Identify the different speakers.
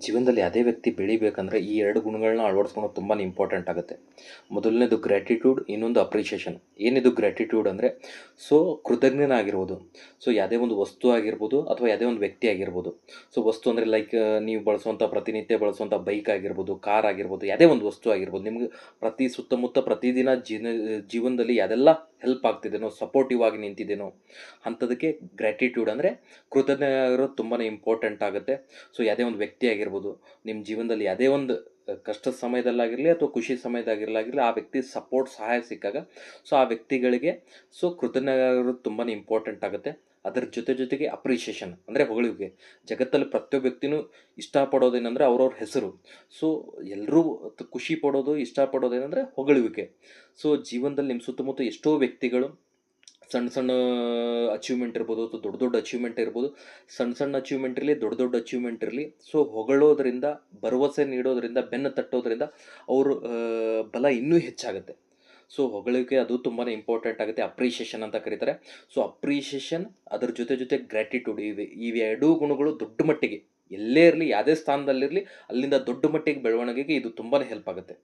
Speaker 1: ಜೀವನದಲ್ಲಿ ಯಾವುದೇ ವ್ಯಕ್ತಿ ಬೆಳಿಬೇಕಂದ್ರೆ ಈ ಎರಡು ಗುಣಗಳನ್ನ ಅಳವಡಿಸ್ಕೊಳೋದು ತುಂಬಾ ಇಂಪಾರ್ಟೆಂಟ್ ಆಗುತ್ತೆ. ಮೊದಲನೇದು ಗ್ರ್ಯಾಟಿಟ್ಯೂಡ್, ಇನ್ನೊಂದು ಅಪ್ರಿಷಿಯೇಷನ್. ಏನಿದು ಗ್ರ್ಯಾಟಿಟ್ಯೂಡ್ ಅಂದರೆ ಕೃತಜ್ಞನಾಗಿರ್ಬೋದು. ಯಾವುದೇ ಒಂದು ವಸ್ತು ಆಗಿರ್ಬೋದು ಅಥವಾ ಯಾವುದೇ ಒಂದು ವ್ಯಕ್ತಿ ಆಗಿರ್ಬೋದು. ವಸ್ತು ಅಂದರೆ ಲೈಕ್ ನೀವು ಬಳಸುವಂಥ ಪ್ರತಿನಿತ್ಯ ಬಳಸುವಂಥ ಬೈಕ್ ಆಗಿರ್ಬೋದು, ಕಾರ್ ಆಗಿರ್ಬೋದು, ಯಾವುದೇ ಒಂದು ವಸ್ತು ಆಗಿರ್ಬೋದು. ನಿಮ್ಗೆ ಸುತ್ತಮುತ್ತ ಪ್ರತಿದಿನ ಜೀವನದಲ್ಲಿ ಯಾವುದೆಲ್ಲ ಹೆಲ್ಪ್ ಆಗ್ತಿದೇನೋ, ಸಪೋರ್ಟಿವ್ ಆಗಿ ನಿಂತಿದ್ದೇನೋ ಅಂಥದಕ್ಕೆ ಗ್ರ್ಯಾಟಿಟ್ಯೂಡ್ ಅಂದರೆ ಕೃತಜ್ಞ ಆಗಿರೋದು ತುಂಬಾ ಇಂಪಾರ್ಟೆಂಟ್ ಆಗುತ್ತೆ. ಯಾವುದೇ ಒಂದು ವ್ಯಕ್ತಿ ಆಗಿರ್ಬೋದು, ನಿಮ್ಮ ಜೀವನದಲ್ಲಿ ಯಾವುದೇ ಒಂದು ಕಷ್ಟದ ಸಮಯದಲ್ಲಾಗಿರಲಿ ಅಥವಾ ಖುಷಿ ಸಮಯದಾಗಿರಲಾಗಿರಲಿ, ಆ ವ್ಯಕ್ತಿ ಸಪೋರ್ಟ್ ಸಹಾಯ ಸಿಕ್ಕಾಗ ಆ ವ್ಯಕ್ತಿಗಳಿಗೆ ಕೃತಜ್ಞರಾಗಿರೋದು ತುಂಬಾ ಇಂಪಾರ್ಟೆಂಟ್ ಆಗುತ್ತೆ. ಅದರ ಜೊತೆಗೆ ಅಪ್ರಿಷಿಯೇಷನ್ ಅಂದರೆ ಹೊಗಳಿಕೆ. ಜಗತ್ತಲ್ಲಿ ಪ್ರತಿಯೊಬ್ಬ ವ್ಯಕ್ತಿನೂ ಇಷ್ಟಪಡೋದೇನೆಂದರೆ ಅವ್ರವ್ರ ಹೆಸರು. ಎಲ್ಲರೂ ಖುಷಿ ಪಡೋದು, ಇಷ್ಟಪಡೋದೇನೆಂದರೆ ಹೊಗಳುವಿಕೆ. ಜೀವನದಲ್ಲಿ ನಿಮ್ಮ ಸುತ್ತಮುತ್ತ ಎಷ್ಟೋ ವ್ಯಕ್ತಿಗಳು ಸಣ್ಣ ಸಣ್ಣ ಅಚೀವ್ಮೆಂಟ್ ಇರ್ಬೋದು ಅಥವಾ ದೊಡ್ಡ ದೊಡ್ಡ ಅಚೀವ್ಮೆಂಟ್ ಇರ್ಬೋದು. ಸಣ್ಣ ಸಣ್ಣ ಅಚೀವ್ಮೆಂಟ್ ಇರಲಿ, ದೊಡ್ಡ ದೊಡ್ಡ ಅಚೀವ್ಮೆಂಟ್ ಇರಲಿ, ಹೊಗಳೋದ್ರಿಂದ, ಭರವಸೆ ನೀಡೋದ್ರಿಂದ, ಬೆನ್ನು ತಟ್ಟೋದ್ರಿಂದ ಅವ್ರ ಬಲ ಇನ್ನೂ ಹೆಚ್ಚಾಗುತ್ತೆ. ಹೊಗಳಿಕೆ ಅದು ತುಂಬಾ ಇಂಪಾರ್ಟೆಂಟ್ ಆಗುತ್ತೆ. ಅಪ್ರಿಷಿಯೇಷನ್ ಅಂತ ಕರೀತಾರೆ. ಅಪ್ರಿಷಿಯೇಷನ್ ಅದ್ರ ಜೊತೆ ಗ್ರ್ಯಾಟಿಟ್ಯೂಡ್, ಇವು ಎರಡೂ ಗುಣಗಳು ದೊಡ್ಡ ಮಟ್ಟಿಗೆ ಎಲ್ಲೇ ಇರಲಿ, ಯಾವುದೇ ಸ್ಥಾನದಲ್ಲಿರಲಿ, ಅಲ್ಲಿಂದ ದೊಡ್ಡ ಮಟ್ಟಿಗೆ ಬೆಳವಣಿಗೆಗೆ ಇದು ತುಂಬಾ ಹೆಲ್ಪ್ ಆಗುತ್ತೆ.